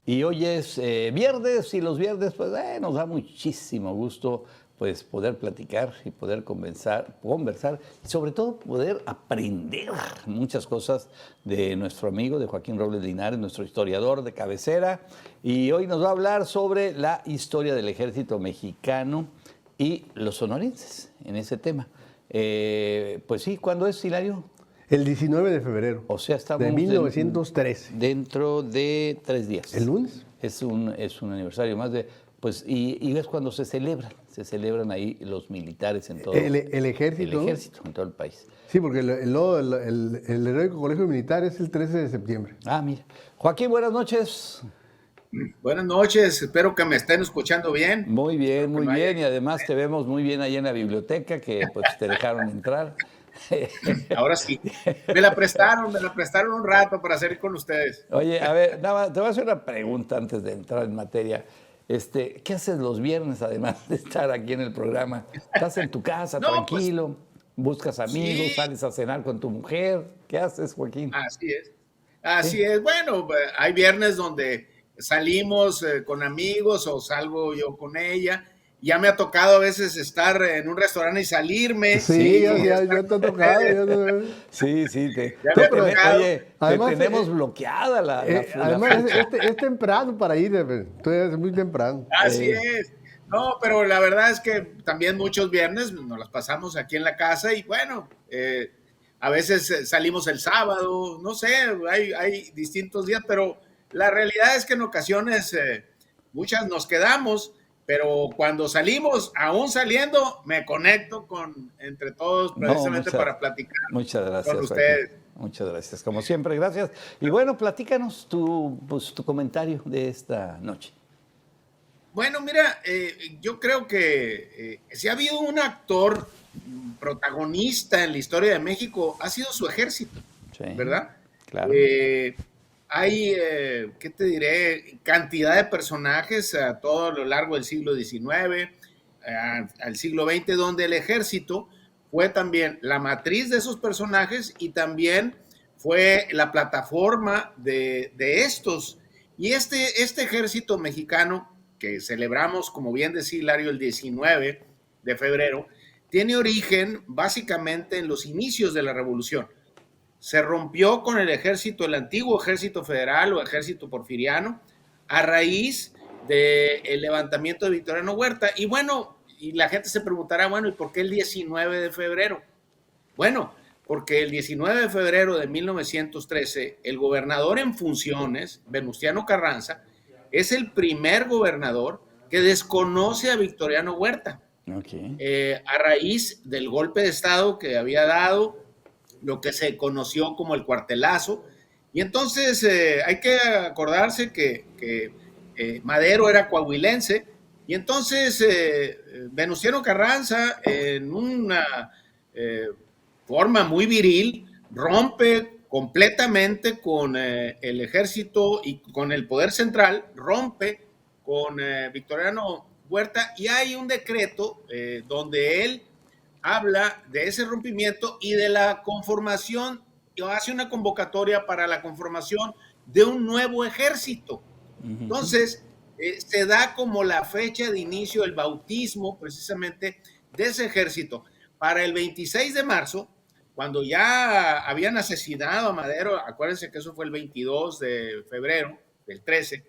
Y hoy es viernes y los viernes pues nos da muchísimo gusto pues poder platicar y poder conversar y sobre todo poder aprender muchas cosas de nuestro amigo, de Joaquín Robles Linares, nuestro historiador de cabecera. Y hoy nos va a hablar sobre la historia del ejército mexicano y los sonorenses en ese tema. Pues sí, ¿cuándo es, Hilario? El 19 de febrero. O sea, estamos de 1913. Dentro de 3 días. ¿El lunes? Es un aniversario más de, pues, y ves cuando se celebran ahí los militares en todo el ejército. El ejército en todo el país. Sí, porque el Heroico Colegio Militar es el 13 de septiembre. Ah, mira. Joaquín, buenas noches. Buenas noches, espero que me estén escuchando bien. Muy bien, muy bien, y además te vemos muy bien ahí en la biblioteca, que pues te dejaron entrar. Ahora sí, me la prestaron un rato para hacer con ustedes. Oye, a ver, nada más, te voy a hacer una pregunta antes de entrar en materia. ¿Qué haces los viernes además de estar aquí en el programa? ¿Estás en tu casa, tranquilo? ¿Buscas amigos? Sí. ¿Sales a cenar con tu mujer? ¿Qué haces, Joaquín? Así es. Bueno, hay viernes donde salimos con amigos o salgo yo con ella. Ya me ha tocado a veces estar en un restaurante y salirme. Sí, ya te ha tocado. Sí. Oye, además, tenemos bloqueada la además, es temprano para ir, es muy temprano. Así es. No, pero la verdad es que también muchos viernes nos las pasamos aquí en la casa y bueno, a veces salimos el sábado, no sé, hay distintos días, pero la realidad es que en ocasiones muchas nos quedamos. Pero cuando salimos, aún saliendo, me conecto entre todos precisamente para platicar. Muchas gracias, con ustedes. Joaquín. Muchas gracias, como siempre, gracias. Y bueno, platícanos tu comentario de esta noche. Bueno, mira, yo creo que si ha habido un actor protagonista en la historia de México, ha sido su ejército, sí, ¿verdad? Claro. Hay, ¿qué te diré? Cantidad de personajes a todo lo largo del siglo XIX, al siglo XX, donde el ejército fue también la matriz de esos personajes y también fue la plataforma de estos. Y este ejército mexicano, que celebramos, como bien decía Hilario, el 19 de febrero, tiene origen básicamente en los inicios de la Revolución. Se rompió con el antiguo ejército federal o ejército porfiriano, a raíz del levantamiento de Victoriano Huerta. Y bueno, y la gente se preguntará, bueno, ¿y por qué el 19 de febrero? Bueno, porque el 19 de febrero de 1913, el gobernador en funciones, Venustiano Carranza, es el primer gobernador que desconoce a Victoriano Huerta. Okay. A raíz del golpe de Estado que había dado, lo que se conoció como el cuartelazo. Y entonces hay que acordarse que Madero era coahuilense, y entonces Venustiano Carranza, en una forma muy viril, rompe completamente con el ejército y con el poder central, rompe con Victoriano Huerta, y hay un decreto donde él habla de ese rompimiento y de la conformación, hace una convocatoria para la conformación de un nuevo ejército. Entonces, se da como la fecha de inicio, el bautismo precisamente de ese ejército. Para el 26 de marzo, cuando ya habían asesinado a Madero, acuérdense que eso fue el 22 de febrero del 13,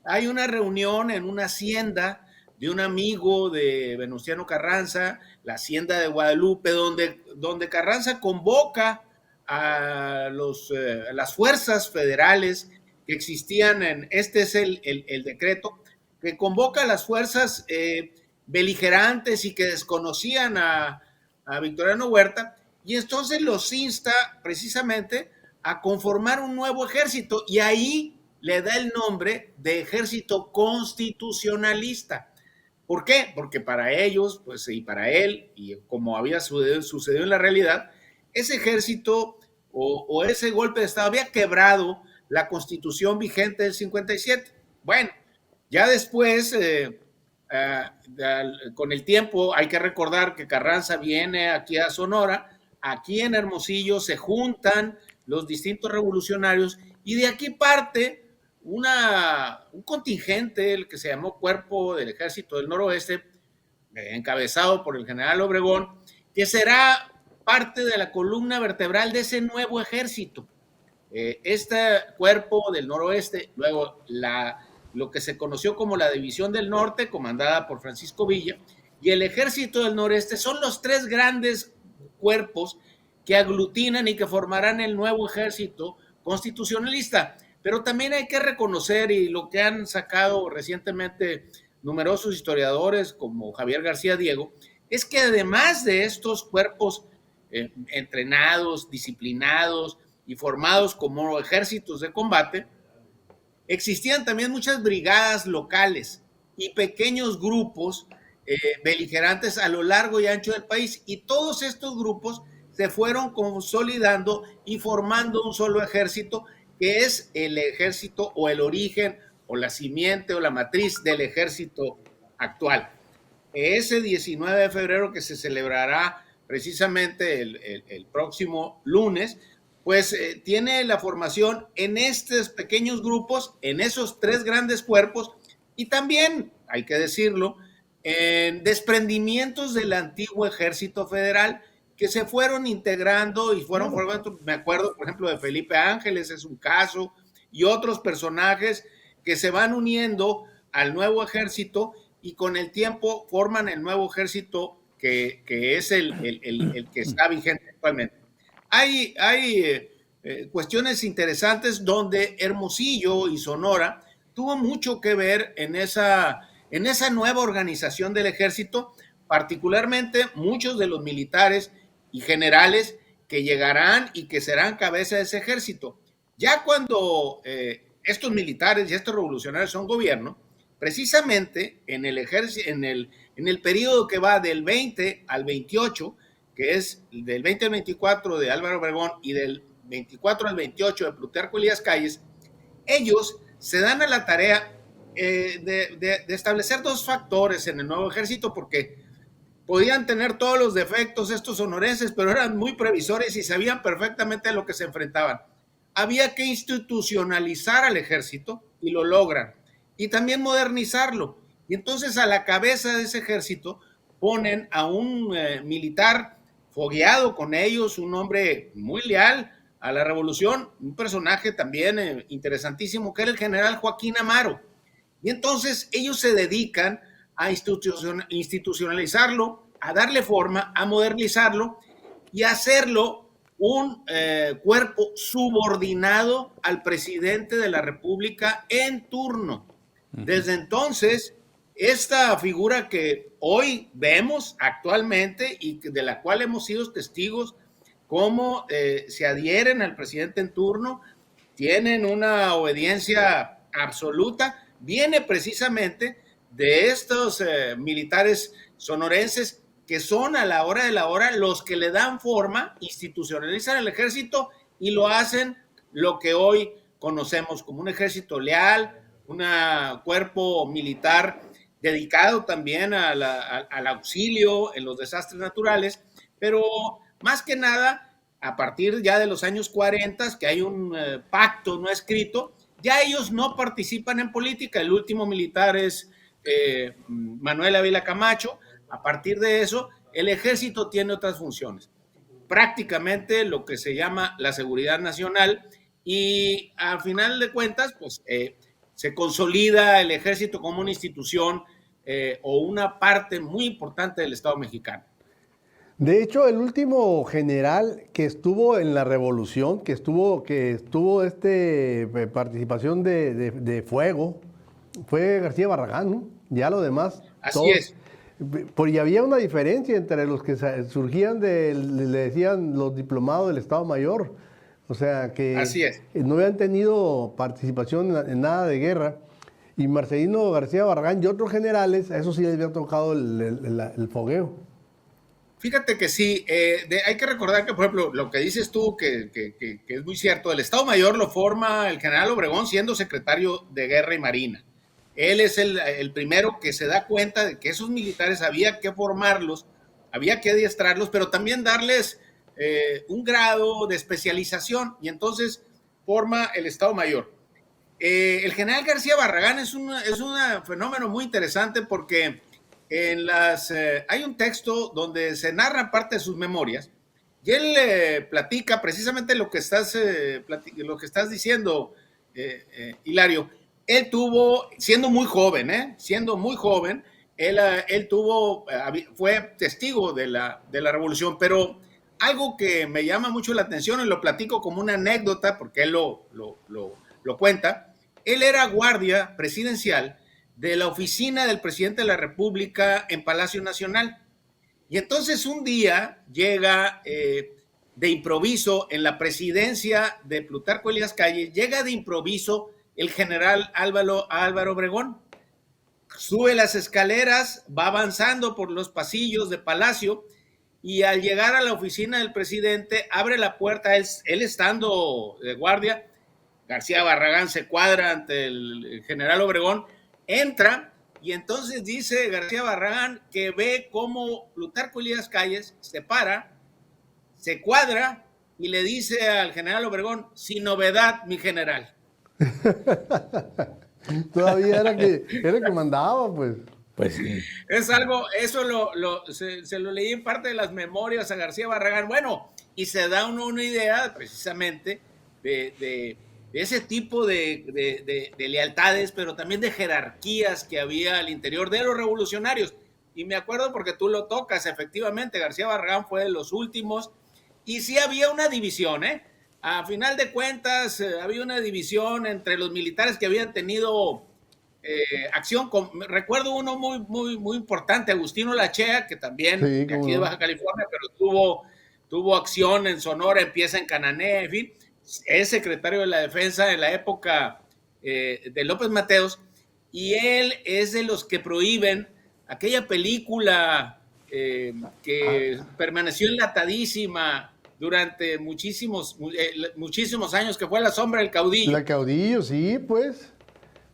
hay una reunión en una hacienda de un amigo de Venustiano Carranza, la hacienda de Guadalupe, donde Carranza convoca a las fuerzas federales que existían este es el decreto, que convoca a las fuerzas beligerantes y que desconocían a Victoriano Huerta, y entonces los insta precisamente a conformar un nuevo ejército, y ahí le da el nombre de ejército constitucionalista. ¿Por qué? Porque para ellos, pues, y para él, y como había sucedido en la realidad, ese ejército o ese golpe de Estado había quebrado la constitución vigente del 57. Bueno, ya después, con el tiempo, hay que recordar que Carranza viene aquí a Sonora, aquí en Hermosillo se juntan los distintos revolucionarios, y de aquí parte un contingente, el que se llamó Cuerpo del Ejército del Noroeste, encabezado por el general Obregón, que será parte de la columna vertebral de ese nuevo ejército. Este Cuerpo del Noroeste, luego lo que se conoció como la División del Norte, comandada por Francisco Villa, y el Ejército del Noreste son los tres grandes cuerpos que aglutinan y que formarán el nuevo ejército constitucionalista. Pero también hay que reconocer, y lo que han sacado recientemente numerosos historiadores como Javier García Diego, es que además de estos cuerpos entrenados, disciplinados y formados como ejércitos de combate, existían también muchas brigadas locales y pequeños grupos beligerantes a lo largo y ancho del país, y todos estos grupos se fueron consolidando y formando un solo ejército, que es el ejército o el origen o la simiente o la matriz del ejército actual. Ese 19 de febrero que se celebrará precisamente el próximo lunes, pues tiene la formación en estos pequeños grupos, en esos tres grandes cuerpos, y también, hay que decirlo, en desprendimientos del antiguo ejército federal que se fueron integrando y fueron formando. Me acuerdo, por ejemplo, de Felipe Ángeles, es un caso, y otros personajes que se van uniendo al nuevo ejército y con el tiempo forman el nuevo ejército que es el que está vigente actualmente. Hay cuestiones interesantes donde Hermosillo y Sonora tuvo mucho que ver en esa nueva organización del ejército, particularmente muchos de los militares y generales que llegarán y que serán cabeza de ese ejército. Ya cuando estos militares y estos revolucionarios son gobierno, precisamente en el periodo que va del 20 al 28, que es del 20 al 24 de Álvaro Obregón y del 24 al 28 de Plutarco Elías Calles, ellos se dan a la tarea de establecer dos factores en el nuevo ejército, porque podían tener todos los defectos estos sonorenses, pero eran muy previsores y sabían perfectamente a lo que se enfrentaban. Había que institucionalizar al ejército y lo logran, y también modernizarlo. Y entonces a la cabeza de ese ejército ponen a un militar fogueado con ellos, un hombre muy leal a la revolución, un personaje también interesantísimo, que era el general Joaquín Amaro. Y entonces ellos se dedican a institucionalizarlo, a darle forma, a modernizarlo y a hacerlo un cuerpo subordinado al presidente de la República en turno. Desde entonces, esta figura que hoy vemos actualmente y de la cual hemos sido testigos, cómo se adhieren al presidente en turno, tienen una obediencia absoluta, viene precisamente de estos militares sonorenses que son a la hora de la hora los que le dan forma, institucionalizan el ejército y lo hacen lo que hoy conocemos como un ejército leal, un cuerpo militar dedicado también al auxilio en los desastres naturales, pero más que nada, a partir ya de los años 40, que hay un pacto no escrito, ya ellos no participan en política. El último militar es Manuel Ávila Camacho. A partir de eso, el ejército tiene otras funciones, prácticamente lo que se llama la seguridad nacional, y al final de cuentas, pues se consolida el ejército como una institución o una parte muy importante del Estado mexicano. De hecho, el último general que estuvo en la revolución, que estuvo participación de fuego, fue García Barragán, ¿no? Ya lo demás. Así es. Y había una diferencia entre los que surgían le decían los diplomados del Estado Mayor. O sea, que así es. No habían tenido participación en nada de guerra. Y Marcelino García Barragán y otros generales, a eso sí les había tocado el fogueo. Fíjate que sí, hay que recordar que, por ejemplo, lo que dices tú, que es muy cierto, el Estado Mayor lo forma el general Obregón siendo secretario de Guerra y Marina. Él es el primero que se da cuenta de que esos militares había que formarlos, había que adiestrarlos, pero también darles un grado de especialización, y entonces forma el Estado Mayor. El general García Barragán es un fenómeno muy interesante porque hay un texto donde se narra parte de sus memorias y él platica precisamente lo que estás diciendo, Hilario. Él tuvo, siendo muy joven, fue testigo de la revolución, pero algo que me llama mucho la atención y lo platico como una anécdota porque él lo cuenta. Él era guardia presidencial de la oficina del presidente de la República en Palacio Nacional. Y entonces un día llega de improviso en la presidencia de Plutarco Elías Calles, llega de improviso el general Álvaro Obregón. Sube las escaleras, va avanzando por los pasillos de Palacio y al llegar a la oficina del presidente abre la puerta, él estando de guardia. García Barragán se cuadra ante el general Obregón, entra y entonces dice García Barragán que ve cómo Plutarco Elías Calles se para, se cuadra y le dice al general Obregón, sin novedad, mi general. Todavía era que mandaba, pues. Pues sí. Es algo, eso se lo leí en parte de las memorias a García Barragán. Bueno, y se da una idea precisamente de ese tipo de lealtades, pero también de jerarquías que había al interior de los revolucionarios. Y me acuerdo porque tú lo tocas, efectivamente, García Barragán fue de los últimos, y sí había una división, A final de cuentas, había una división entre los militares que habían tenido acción. Recuerdo uno muy importante, Agustino Lachea, que también de aquí de Baja California, pero tuvo acción en Sonora, empieza en Cananea, en fin. Es secretario de la Defensa en la época de López Mateos, y él es de los que prohíben aquella película que permaneció enlatadísima durante muchísimos años, que fue La sombra del caudillo. La caudillo, sí, pues.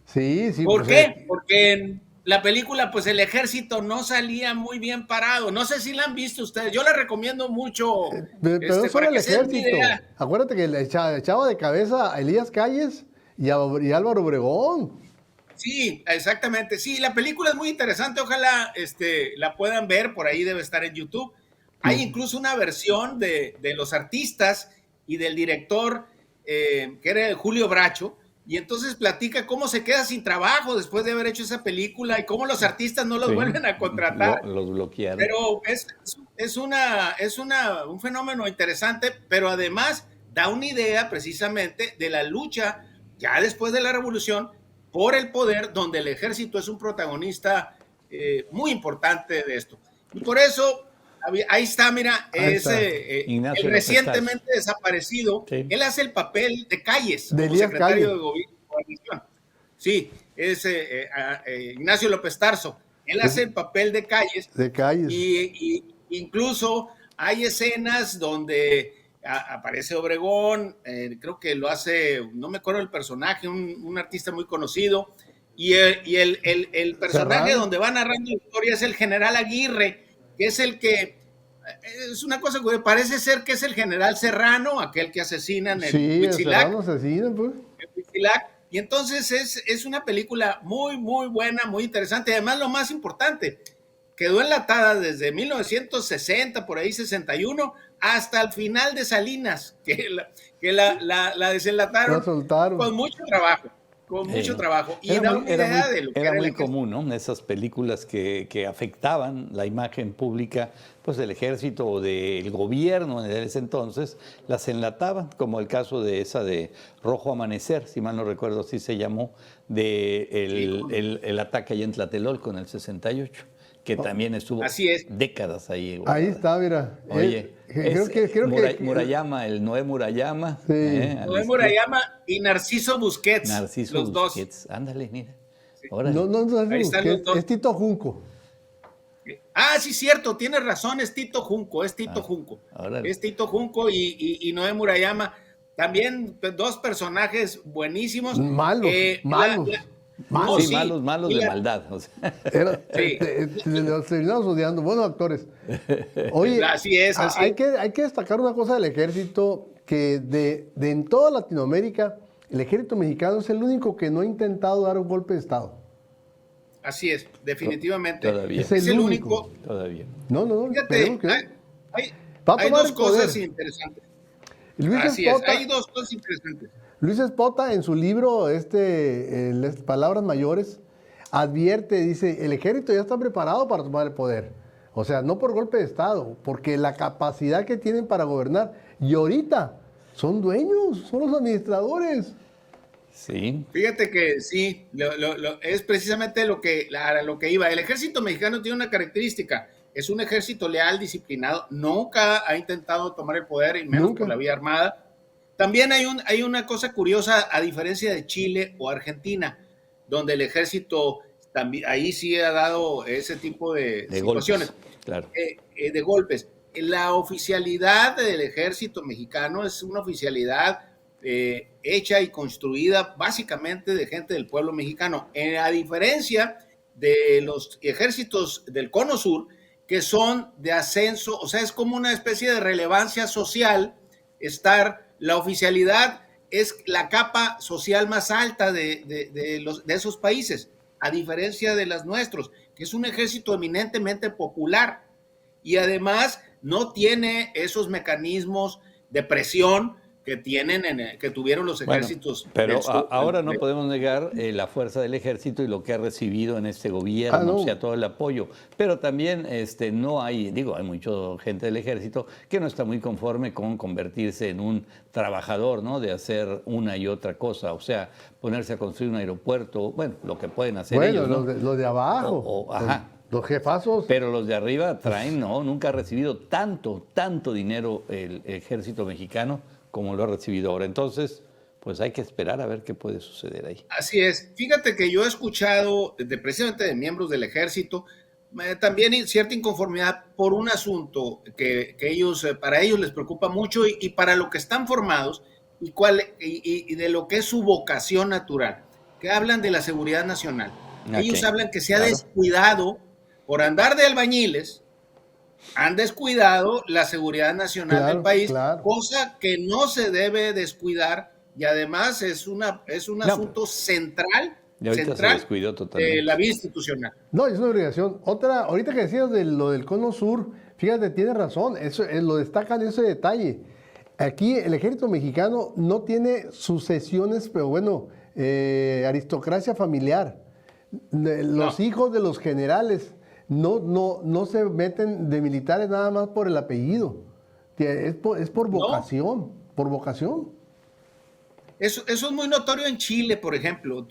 Sí. ¿Por qué? Porque en la película, pues el ejército no salía muy bien parado. No sé si la han visto ustedes. Yo la recomiendo mucho. Pero no solo el ejército. Acuérdate que le echaba de cabeza a Elías Calles y Álvaro Obregón. Sí, exactamente. Sí, la película es muy interesante. Ojalá la puedan ver. Por ahí debe estar en YouTube. Hay incluso una versión de los artistas y del director, que era Julio Bracho. Y entonces platica cómo se queda sin trabajo después de haber hecho esa película y cómo los artistas no los vuelven a contratar. Los bloquearon. Pero es un fenómeno interesante, pero además da una idea precisamente de la lucha ya después de la revolución por el poder, donde el ejército es un protagonista muy importante de esto. Y por eso, ahí está, mira, el recientemente desaparecido, sí. Él hace el papel de Calles, como secretario de Gobernación. Sí, es Ignacio López Tarso. Él hace el papel de Calles. De Calles. Y incluso hay escenas donde aparece Obregón, creo que lo hace, no me acuerdo el personaje, un artista muy conocido, y el personaje donde va narrando la historia es el general Aguirre, que es el que, es una cosa que parece ser que es el general Serrano, aquel que asesinan en Huitzilac. Sí, asesinan, pues. Y entonces es una película muy, muy buena, muy interesante. Además, lo más importante, quedó enlatada desde 1960, por ahí 61, hasta el final de Salinas, que la desenlataron con mucho trabajo. Con mucho trabajo. Y era muy común, ¿no? Esas películas que afectaban la imagen pública, pues del ejército o del gobierno en ese entonces, las enlataban, como el caso de esa de Rojo Amanecer, si mal no recuerdo, así se llamó, el ataque allá en Tlatelolco en el 68. Que también estuvo décadas ahí. Ahí está, mira. Oye, creo que Murayama, el Noé Murayama. Sí. Noé Murayama y Narciso Busquets. Los Busquets. Ándale, mira. Sí. No, es Tito Junco. Ah, sí, cierto, tienes razón, es Tito Junco, Junco. Es Tito Junco y Noé Murayama. También dos personajes buenísimos. Malos. Malos de maldad. O sea. Los terminamos odiando, buenos actores. Oye, así es. Hay que destacar una cosa del ejército, que de en toda Latinoamérica el ejército mexicano es el único que no ha intentado dar un golpe de Estado. Así es, definitivamente. Todavía. Es el único. Todavía. No, Fíjate, esperemos que no. Va a hay tomar dos el poder. cosas interesantes. Luis Así es, Espota, hay dos cosas interesantes. Luis Espota en su libro Palabras Mayores advierte, dice, el ejército ya está preparado para tomar el poder. O sea, no por golpe de Estado, porque la capacidad que tienen para gobernar, y ahorita son dueños, son los administradores. Sí. Fíjate que sí, es precisamente lo que iba. El ejército mexicano tiene una característica, es un ejército leal, disciplinado, nunca ha intentado tomar el poder, y menos por la vía armada. También hay una cosa curiosa, a diferencia de Chile o Argentina, donde el ejército también, ahí sí ha dado ese tipo de situaciones, golpes, claro. De golpes. La oficialidad del ejército mexicano es una oficialidad hecha y construida básicamente de gente del pueblo mexicano, a diferencia de los ejércitos del Cono Sur, que son de ascenso, o sea, es como una especie de relevancia social. La oficialidad es la capa social más alta de esos países, a diferencia de las nuestros, que es un ejército eminentemente popular, y además no tiene esos mecanismos de presión que tuvieron los ejércitos. Pero ahora no podemos negar la fuerza del ejército y lo que ha recibido en este gobierno, o sea, todo el apoyo. Pero también no hay, hay mucha gente del ejército que no está muy conforme con convertirse en un trabajador, ¿no? De hacer una y otra cosa, o sea, ponerse a construir un aeropuerto, bueno, lo que pueden hacer ellos, ¿no? Los de abajo. Ajá. Los jefazos. Pero los de arriba traen, nunca ha recibido tanto dinero el ejército mexicano como lo ha recibido ahora. Entonces, pues hay que esperar a ver qué puede suceder ahí. Así es. Fíjate que yo he escuchado precisamente de miembros del ejército también cierta inconformidad por un asunto que para ellos les preocupa mucho y para lo que están formados y de lo que es su vocación natural, que hablan de la seguridad nacional. Okay. Ellos hablan que se ha descuidado por andar de albañiles, han descuidado la seguridad nacional del país, cosa que no se debe descuidar, y además es un asunto central de la vida institucional. No, es una obligación. Ahorita que decías de lo del Cono Sur, fíjate, tienes razón, lo destacan ese detalle. Aquí el ejército mexicano no tiene sucesiones, pero bueno, aristocracia familiar. Los hijos de los generales no se meten de militares nada más por el apellido. Es por vocación, por vocación. Eso es muy notorio en Chile, por ejemplo.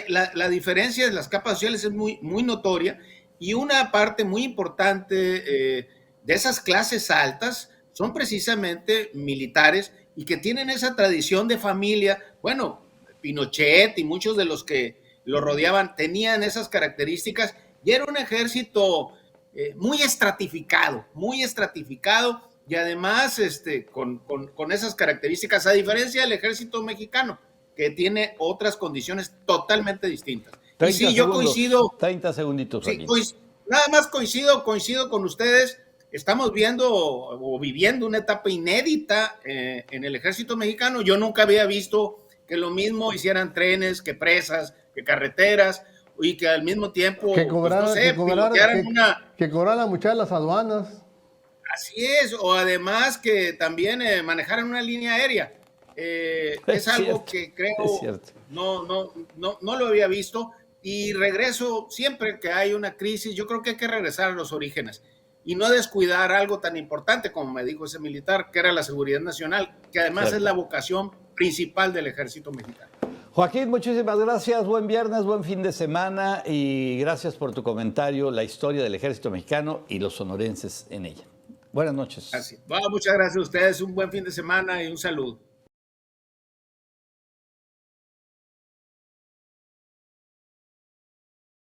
La diferencia de las capas sociales es muy, muy notoria, y una parte muy importante de esas clases altas son precisamente militares y que tienen esa tradición de familia. Bueno, Pinochet y muchos de los que lo rodeaban tenían esas características, y era un ejército muy estratificado, y además con esas características, a diferencia del ejército mexicano, que tiene otras condiciones totalmente distintas. Y sí, yo coincido. 30 segunditos. Sí, nada más coincido con ustedes. Estamos viendo o viviendo una etapa inédita en el ejército mexicano. Yo nunca había visto que lo mismo hicieran trenes, que presas, que carreteras, y que al mismo tiempo que cobraran muchas las aduanas. Así es, o además que también manejaran una línea aérea. Es algo que creo no lo había visto, y regreso siempre que hay una crisis. Yo creo que hay que regresar a los orígenes y no descuidar algo tan importante como me dijo ese militar, que era la seguridad nacional, que además es la vocación principal del ejército mexicano. Joaquín, muchísimas gracias, buen viernes, buen fin de semana, y gracias por tu comentario, la historia del ejército mexicano y los sonorenses en ella. Buenas noches. Muchas gracias a ustedes, un buen fin de semana y un saludo.